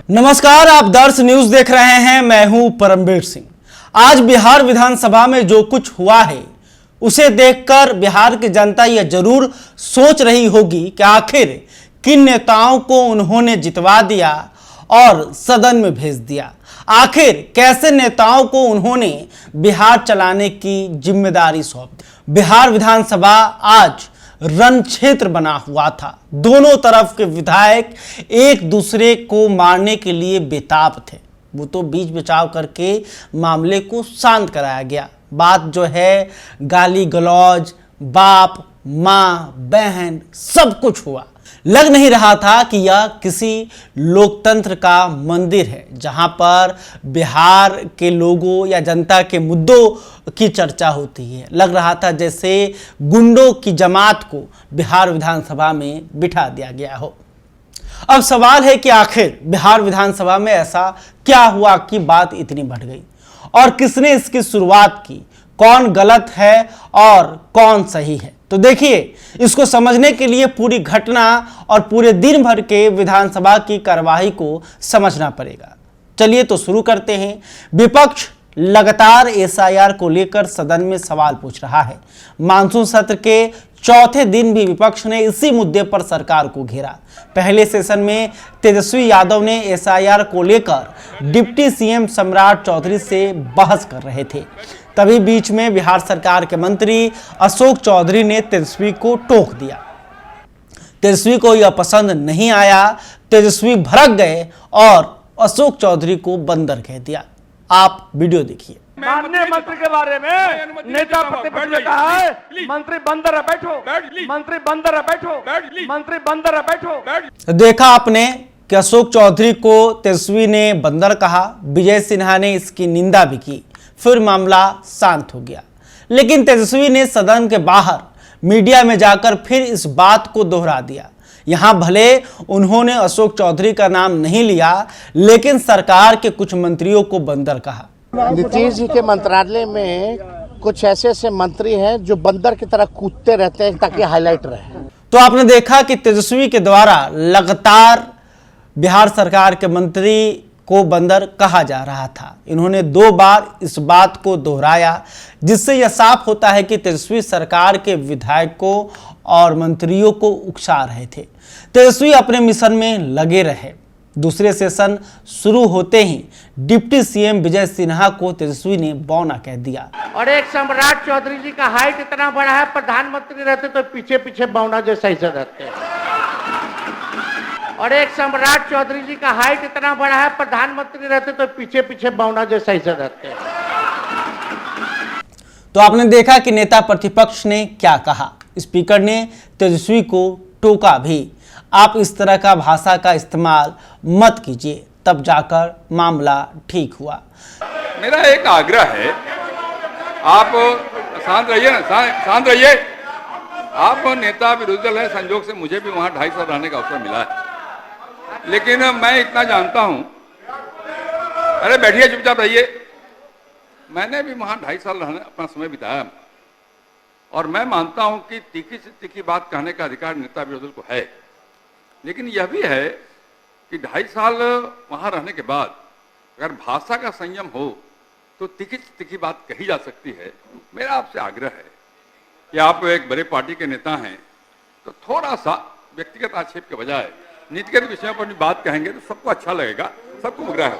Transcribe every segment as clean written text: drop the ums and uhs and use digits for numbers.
नमस्कार, आप दर्श न्यूज देख रहे हैं। मैं हूं परमवीर सिंह। आज बिहार विधानसभा में जो कुछ हुआ है उसे देखकर बिहार की जनता यह जरूर सोच रही होगी कि आखिर किन नेताओं को उन्होंने जितवा दिया और सदन में भेज दिया। आखिर कैसे नेताओं को उन्होंने बिहार चलाने की जिम्मेदारी सौंप दी। बिहार विधानसभा आज रण क्षेत्र बना हुआ था। दोनों तरफ के विधायक एक दूसरे को मारने के लिए बेताब थे। वो तो बीच बचाव करके मामले को शांत कराया गया। बात जो है गाली गलौज, बाप माँ बहन सब कुछ हुआ। लग नहीं रहा था कि यह किसी लोकतंत्र का मंदिर है जहां पर बिहार के लोगों या जनता के मुद्दों की चर्चा होती है। लग रहा था जैसे गुंडों की जमात को बिहार विधानसभा में बिठा दिया गया हो। अब सवाल है कि आखिर बिहार विधानसभा में ऐसा क्या हुआ कि बात इतनी बढ़ गई और किसने इसकी शुरुआत की, कौन गलत है और कौन सही है। तो देखिए, इसको समझने के लिए पूरी घटना और पूरे दिन भर के विधानसभा की कार्यवाही को समझना पड़ेगा। चलिए तो शुरू करते हैं। विपक्ष लगातार एसआईआर को लेकर सदन में सवाल पूछ रहा है। मानसून सत्र के चौथे दिन भी विपक्ष ने इसी मुद्दे पर सरकार को घेरा। पहले सेशन में तेजस्वी यादव ने एसआईआर को लेकर डिप्टी सीएम सम्राट चौधरी से बहस कर रहे थे। तभी बीच में बिहार सरकार के मंत्री अशोक चौधरी ने तेजस्वी को टोक दिया। तेजस्वी को यह पसंद नहीं आया। तेजस्वी भड़क गए और अशोक चौधरी को बंदर कह दिया। आप वीडियो देखिए। माननीय मंत्री के बारे में नेता प्रतिपक्ष ने कहा है मंत्री बंदर है, बैठो मंत्री बंदर है, बैठो मंत्री बंदर है, बैठो। देखा आपने कि अशोक चौधरी को तेजस्वी ने बंदर कहा। विजय सिन्हा ने इसकी निंदा भी की। फिर मामला शांत हो गया। लेकिन तेजस्वी ने सदन के बाहर मीडिया में जाकर फिर इस बात को दोहरा दिया। यहां भले उन्होंने अशोक चौधरी का नाम नहीं लिया, लेकिन सरकार के कुछ मंत्रियों को बंदर कहा। नीतीश जी के मंत्रालय में कुछ ऐसे ऐसे मंत्री हैं जो बंदर की तरह कूदते रहते हैं ताकि हाईलाइट रहे। तो आपने देखा कि तेजस्वी के द्वारा लगातार बिहार सरकार के मंत्री को बंदर कहा जा रहा था। इन्होंने 2 बार इस बात को दोहराया, जिससे यह साफ होता है कि तेजस्वी सरकार के विधायकों और मंत्रियों को उकसा रहे थे। तेजस्वी अपने मिशन में लगे रहे। दूसरे सेशन शुरू होते ही डिप्टी सीएम विजय सिन्हा को तेजस्वी ने बौना कह दिया। और एक सम्राट चौधरी जी का हाइट इतना बड़ा है, प्रधानमंत्री रहते तो पीछे पीछे बौना जैसा ही रहते हैं। और एक सम्राट चौधरी जी का हाइट इतना बड़ा है, प्रधानमंत्री रहते तो पीछे पीछे बौना जैसा ही रहते हैं। तो आपने देखा कि नेता प्रतिपक्ष ने क्या कहा। स्पीकर ने तेजस्वी को टोका भी। आप इस तरह का भाषा का इस्तेमाल मत कीजिए, तब जाकर मामला ठीक हुआ। मेरा एक आग्रह है, आप शांत रहिए ना, शांत रहिए। आप नेता विरोधी दल है, संजोग से मुझे भी वहां 2.5 साल रहने का अवसर मिला है। लेकिन मैं इतना जानता हूं, अरे बैठिए, चुपचाप रहिए। मैंने भी वहां 2.5 साल रहने अपना समय बिताया और मैं मानता हूं कि तीखी से तीखी बात कहने का अधिकार नेता विरोधी दल को है। लेकिन यह भी है कि 2.5 साल वहां रहने के बाद अगर भाषा का संयम हो तो तीखी से तीखी बात कही जा सकती है। मेरा आपसे आग्रह है कि आप एक बड़े पार्टी के नेता हैं तो थोड़ा सा व्यक्तिगत आक्षेप के बजाय नीतिगत विषयों पर बात कहेंगे तो सबको अच्छा लगेगा, सबको मुग्रा है।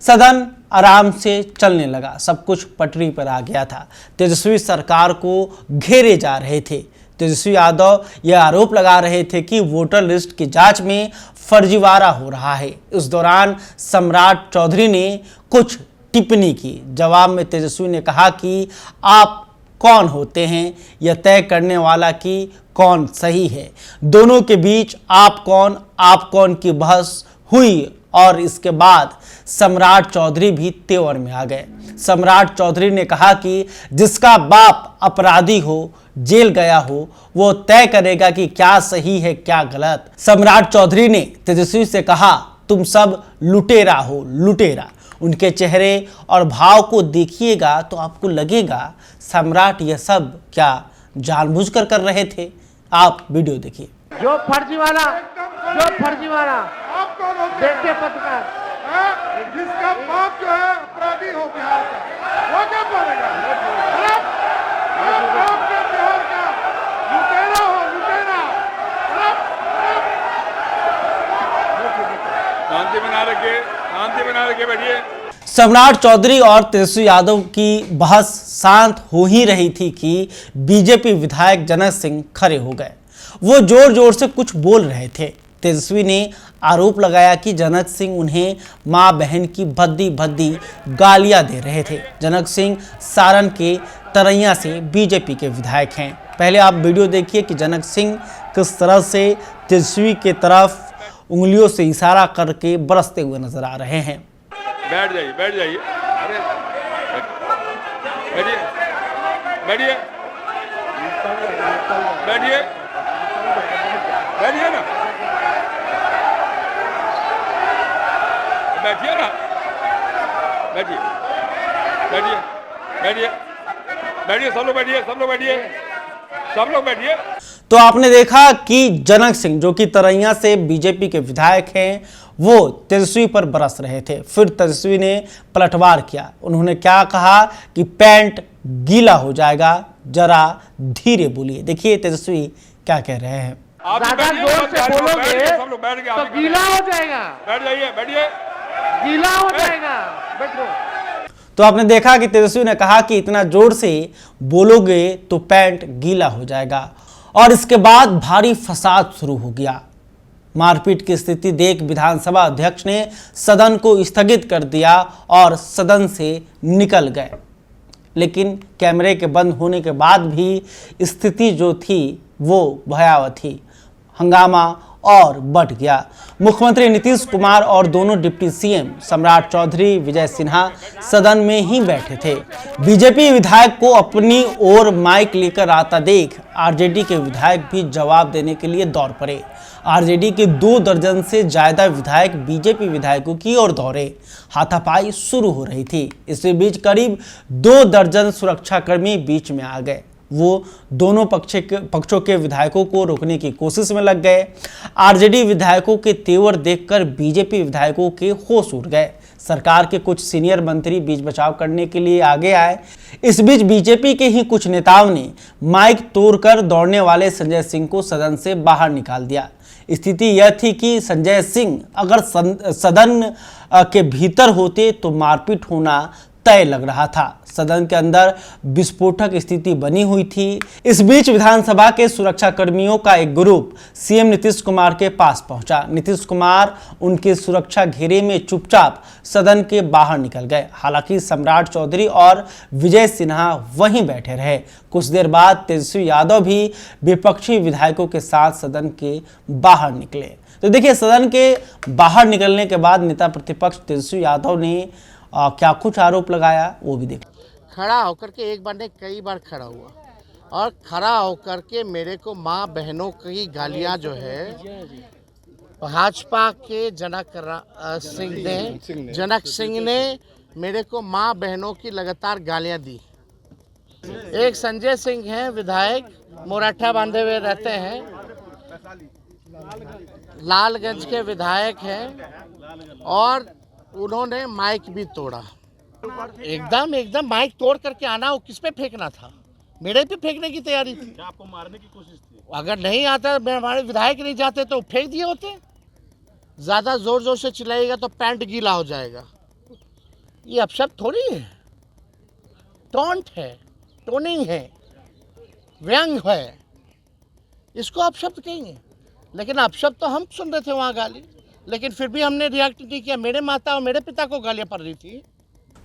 सदन आराम से चलने लगा। सब कुछ पटरी पर आ गया था। तेजस्वी सरकार को घेरे जा रहे थे। तेजस्वी यादव यह आरोप लगा रहे थे कि वोटर लिस्ट की जांच में फर्जीवाड़ा हो रहा है। इस दौरान सम्राट चौधरी ने कुछ टिप्पणी की। जवाब में तेजस्वी ने कहा कि आप कौन होते हैं यह तय करने वाला कि कौन सही है। दोनों के बीच आप कौन की बहस हुई और इसके बाद सम्राट चौधरी भी तेवर में आ गए। सम्राट चौधरी ने कहा कि जिसका बाप अपराधी हो, जेल गया हो, वो तय करेगा कि क्या सही है क्या गलत। सम्राट चौधरी ने तेजस्वी से कहा, तुम सब लुटेरा हो, लुटेरा। उनके चेहरे और भाव को देखिएगा तो आपको लगेगा सम्राट यह सब क्या जानबूझकर कर रहे थे। आप वीडियो देखिए। जो फर्जीवाड़ा कौन होते हैं? देखिए पत्रकार, जिसका बाप जो है अपराधी हो बिहार का, वो क्या बोलेगा? बाप के बिहार का लुटेरा हो, लुटेरा। शांति बना रखिए, शांति बना रखिए, बैठिए। सम्राट चौधरी और तेजस्वी यादव की बहस शांत हो ही रही थी कि बीजेपी विधायक जनक सिंह खड़े हो गए। वो जोर जोर से कुछ बोल रहे थे। तेजस्वी ने आरोप लगाया कि जनक सिंह उन्हें मां बहन की भद्दी भद्दी गालियां दे रहे थे। जनक सिंह सारण के तरैया से बीजेपी के विधायक हैं। पहले आप वीडियो देखिए कि जनक सिंह किस तरह से तेजस्वी के तरफ उंगलियों से इशारा करके बरसते हुए नजर आ रहे हैं। बैठ जाइए, बैठ जाइए। अरे बैठिए, बैठिए, बैठिए, बैठिए ना, बैठिए ना, बैठिए, बैठिए, बैठिए, बैठिए, सब लोग बैठिए, सब लोग बैठिए, सब लोग बैठिए। तो आपने देखा कि जनक सिंह जो कि तरैया से बीजेपी के विधायक हैं, वो तेजस्वी पर बरस रहे थे। फिर तेजस्वी ने पलटवार किया। उन्होंने क्या कहा कि पैंट गीला हो जाएगा, जरा धीरे बोलिए। देखिए तेजस्वी क्या कह रहे हैं। आप भी ज्यादा बैठिए, जोर से बोलोगे सब लोग बैठ गए, तो आप भी गीला हो जाएगा, बैठ जाइए, बैठिए। गीला हो जाएगा। बैठो। तो आपने देखा कि तेजस्वी ने कहा कि इतना जोर से बोलोगे तो पैंट गीला हो जाएगा। और इसके बाद भारी फसाद शुरू हो गया। मारपीट की स्थिति देख विधानसभा अध्यक्ष ने सदन को स्थगित कर दिया और सदन से निकल गए। लेकिन कैमरे के बंद होने के बाद भी स्थिति जो थी वो भयावह थी। हंगामा और बढ़ गया। मुख्यमंत्री नीतीश कुमार और दोनों डिप्टी सीएम सम्राट चौधरी, विजय सिन्हा सदन में ही बैठे थे। बीजेपी विधायक को अपनी ओर माइक लेकर आता देख आरजेडी के विधायक भी जवाब देने के लिए दौड़ पड़े। आरजेडी के 2 दर्जन से ज्यादा विधायक बीजेपी विधायकों की ओर दौड़े। हाथापाई शुरू हो रही थी। इसी बीच करीब 2 दर्जन सुरक्षाकर्मी बीच में आ गए। वो दोनों पक्षों के विधायकों को रोकने की कोशिश में लग गए। आरजेडी विधायकों के तेवर देखकर बीजेपी विधायकों के होश उड़ गए। सरकार के कुछ सीनियर मंत्री बीच बचाव करने के लिए आगे आए। इस बीच बीजेपी के ही कुछ नेताओं ने माइक तोड़कर दौड़ने वाले संजय सिंह को सदन से बाहर निकाल दिया। स्थिति यह थी कि संजय सिंह अगर सदन के भीतर होते तो मारपीट होना तय लग रहा था। सदन के अंदर विस्फोटक स्थिति बनी हुई थी। इस बीच विधानसभा के सुरक्षा कर्मियों का एक ग्रुप सीएम नीतीश कुमार के पास पहुंचा। नीतीश कुमार उनके सुरक्षा घेरे में चुपचाप सदन के बाहर निकल गए। हालांकि सम्राट चौधरी और विजय सिन्हा वहीं बैठे रहे। कुछ देर बाद तेजस्वी यादव भी विपक्षी विधायकों के साथ सदन के बाहर निकले। तो देखिए, सदन के बाहर निकलने के बाद नेता प्रतिपक्ष तेजस्वी यादव ने क्या कुछ आरोप लगाया वो भी देख। खड़ा होकर के एक बार नहीं कई बार खड़ा हुआ और खड़ा होकर के मेरे को माँ बहनों की गालियाँ जो है भाजपा के जनक सिंह ने मेरे को माँ बहनों की लगातार गालियाँ दी। एक संजय सिंह हैं विधायक, मोराठा बांधे हुए रहते हैं, लालगंज के विधायक हैं और उन्होंने माइक भी तोड़ा। एकदम माइक तोड़ करके आना, वो किस पे फेंकना था? मेरे पे फेंकने की तैयारी थी। आपको मारने की कोशिश थी? अगर नहीं आता, हमारे विधायक नहीं जाते तो फेंक दिए होते। ज्यादा जोर जोर से चिल्लाएगा तो पैंट गीला हो जाएगा। ये अपशब्द थोड़ी है, टॉन्ट है, टोनिंग है, व्यंग है, इसको अपशब्द कहेंगे। लेकिन अपशब्द तो हम सुन रहे थे वहाँ गाली, लेकिन फिर भी हमने रिएक्ट नहीं किया। मेरे माता और मेरे पिता को गालियाँ पड़ रही थी।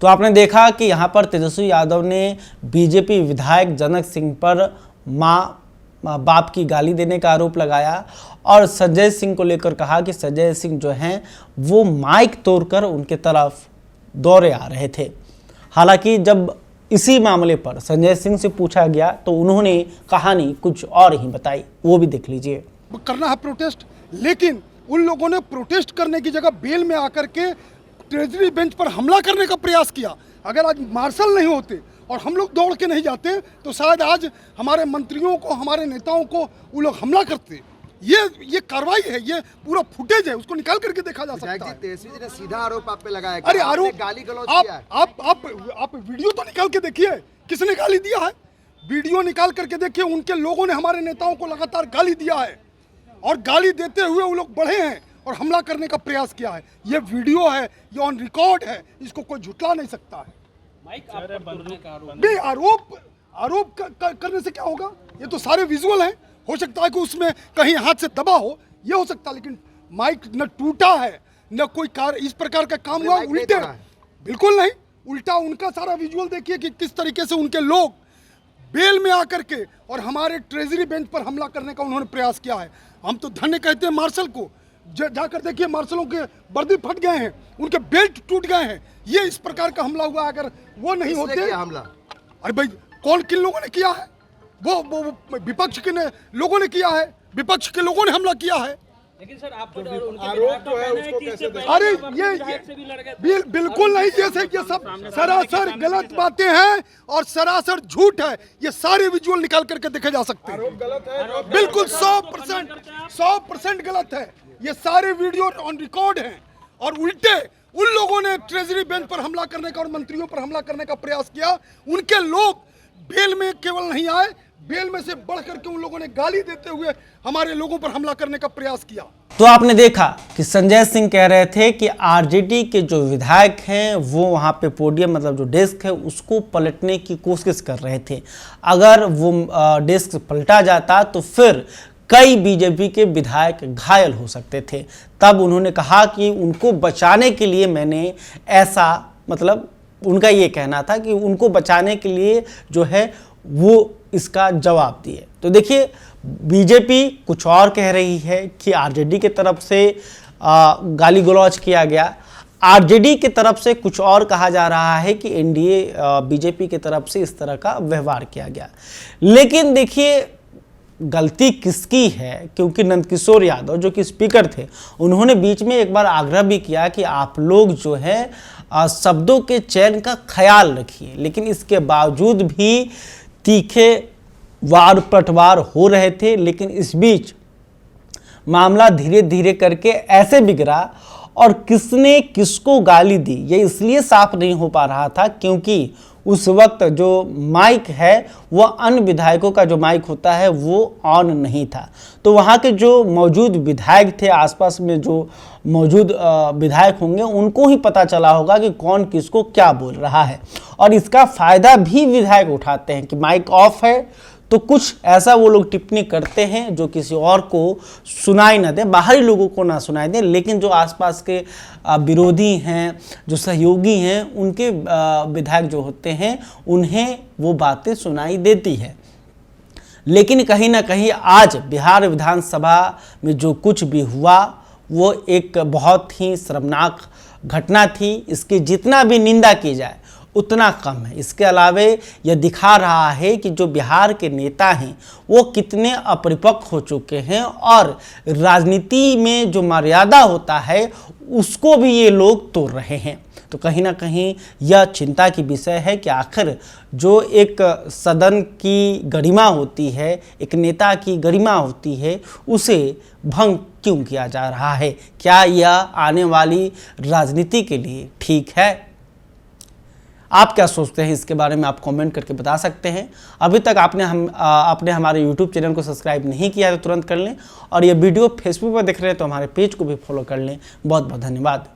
तो आपने देखा कि यहाँ पर तेजस्वी यादव ने बीजेपी विधायक जनक सिंह पर माँ बाप की गाली देने का आरोप लगाया और संजय सिंह को लेकर कहा कि संजय सिंह जो हैं वो माइक तोड़कर उनके तरफ दौड़े आ रहे थे। हालांकि जब इसी मामले पर संजय सिंह से पूछा गया तो उन्होंने कहानी कुछ और ही बताई, वो भी देख लीजिए। करना है प्रोटेस्ट, लेकिन उन लोगों ने प्रोटेस्ट करने की जगह बेल में आकर के ट्रेजरी बेंच पर हमला करने का प्रयास किया। अगर आज मार्शल नहीं होते और हम लोग दौड़ के नहीं जाते तो शायद आज हमारे मंत्रियों को, हमारे नेताओं को वो लोग हमला करते। ये कार्रवाई है, ये पूरा फुटेज है, उसको निकाल करके देखा जा सकता है। तेजस्वी जी ने सीधा आरोप आप पे लगाया। अरे आरोप, गाली गलौज किया है। आप वीडियो तो निकाल के देखिए, किसने गाली दिया है? वीडियो निकाल करके देखिए, उनके लोगों ने हमारे नेताओं को लगातार गाली दिया है और गाली देते हुए वो लोग बढ़े हैं और हमला करने का प्रयास किया है। ये वीडियो है, ये ऑन रिकॉर्ड है, इसको कोई झुटला नहीं सकता है। नहीं, आरोप करने से क्या होगा? ये तो सारे विजुअल हैं। हो सकता है कि उसमें कहीं हाथ से दबा हो, ये हो सकता है, लेकिन माइक न टूटा है, न कोई इस प्रकार का काम हुआ। उल्टे, बिल्कुल नहीं, उल्टा उनका सारा विजुअल देखिए कि किस तरीके से उनके लोग बेल में आकर के और हमारे ट्रेजरी बेंच पर हमला करने का उन्होंने प्रयास किया है। हम तो धन्य कहते हैं मार्शल को। जाकर देखिए, मार्शलों के वर्दी फट गए हैं, उनके बेल्ट टूट गए हैं। ये इस प्रकार का हमला हुआ। अगर वो नहीं होते हमला, अरे भाई कौन किन लोगों ने किया है? वो विपक्ष के लोगों ने किया है, विपक्ष के लोगों ने हमला किया है। लेकिन सर आप आरोप जो है उसको कैसे? अरे ये बिल्कुल नहीं, जैसे ये सब सरासर गलत बातें हैं और सरासर झूठ है। ये सारे विजुअल निकाल करके देखे जा सकते हैं। बिल्कुल 100% गलत है। ये सारे वीडियो ऑन रिकॉर्ड हैं और उल्टे उन लोगों ने ट्रेजरी बेंच पर हमला करने का और मंत्रियों पर हमला करने का प्रयास किया। उनके लोग बेल में केवल नहीं आए, बेल में से बढ़ करके उन लोगों ने गाली देते हुए हमारे लोगों पर हमला करने का प्रयास किया। तो आपने देखा कि संजय सिंह कह रहे थे कि आरजेडी के जो विधायक हैं वो वहाँ पे पोडियम, मतलब जो डेस्क है, उसको पलटने की कोशिश कर रहे थे। अगर वो डेस्क पलटा जाता तो फिर कई बीजेपी के विधायक घायल हो सकते थे। तब उन्होंने कहा कि उनको बचाने के लिए मैंने ऐसा, मतलब उनका ये कहना था कि उनको बचाने के लिए जो है वो इसका जवाब दिए। तो देखिए, बीजेपी कुछ और कह रही है कि आरजेडी की तरफ से गाली गलौज किया गया, आरजेडी की तरफ से कुछ और कहा जा रहा है कि एनडीए बीजेपी की तरफ से इस तरह का व्यवहार किया गया। लेकिन देखिए, गलती किसकी है? क्योंकि नंदकिशोर यादव जो कि स्पीकर थे, उन्होंने बीच में एक बार आग्रह भी किया कि आप लोग जो है शब्दों के चयन का ख्याल रखिए, लेकिन इसके बावजूद भी तीखे वार पलटवार हो रहे थे। लेकिन इस बीच मामला धीरे धीरे करके ऐसे बिगड़ा और किसने किसको गाली दी ये इसलिए साफ नहीं हो पा रहा था क्योंकि उस वक्त जो माइक है वो अन्य विधायकों का जो माइक होता है वो ऑन नहीं था। तो वहाँ के जो मौजूद विधायक थे, आसपास में जो मौजूद विधायक होंगे, उनको ही पता चला होगा कि कौन किसको क्या बोल रहा है। और इसका फ़ायदा भी विधायक उठाते हैं कि माइक ऑफ है तो कुछ ऐसा वो लोग टिप्पणी करते हैं जो किसी और को सुनाई ना दे, बाहरी लोगों को ना सुनाई दे, लेकिन जो आसपास के विरोधी हैं, जो सहयोगी हैं, उनके विधायक जो होते हैं उन्हें वो बातें सुनाई देती है। लेकिन कहीं ना कहीं आज बिहार विधानसभा में जो कुछ भी हुआ वो एक बहुत ही शर्मनाक घटना थी। इसकी जितना भी निंदा की जाए उतना कम है। इसके अलावे यह दिखा रहा है कि जो बिहार के नेता हैं वो कितने अपरिपक्व हो चुके हैं और राजनीति में जो मर्यादा होता है उसको भी ये लोग तोड़ रहे हैं। तो कहीं ना कहीं यह चिंता की विषय है कि आखिर जो एक सदन की गरिमा होती है, एक नेता की गरिमा होती है, उसे भंग क्यों किया जा रहा है? क्या यह आने वाली राजनीति के लिए ठीक है? आप क्या सोचते हैं इसके बारे में? आप कमेंट करके बता सकते हैं। अभी तक आपने हमारे YouTube चैनल को सब्सक्राइब नहीं किया है तो तुरंत कर लें, और ये वीडियो फेसबुक पर देख रहे हैं तो हमारे पेज को भी फॉलो कर लें। बहुत बहुत धन्यवाद।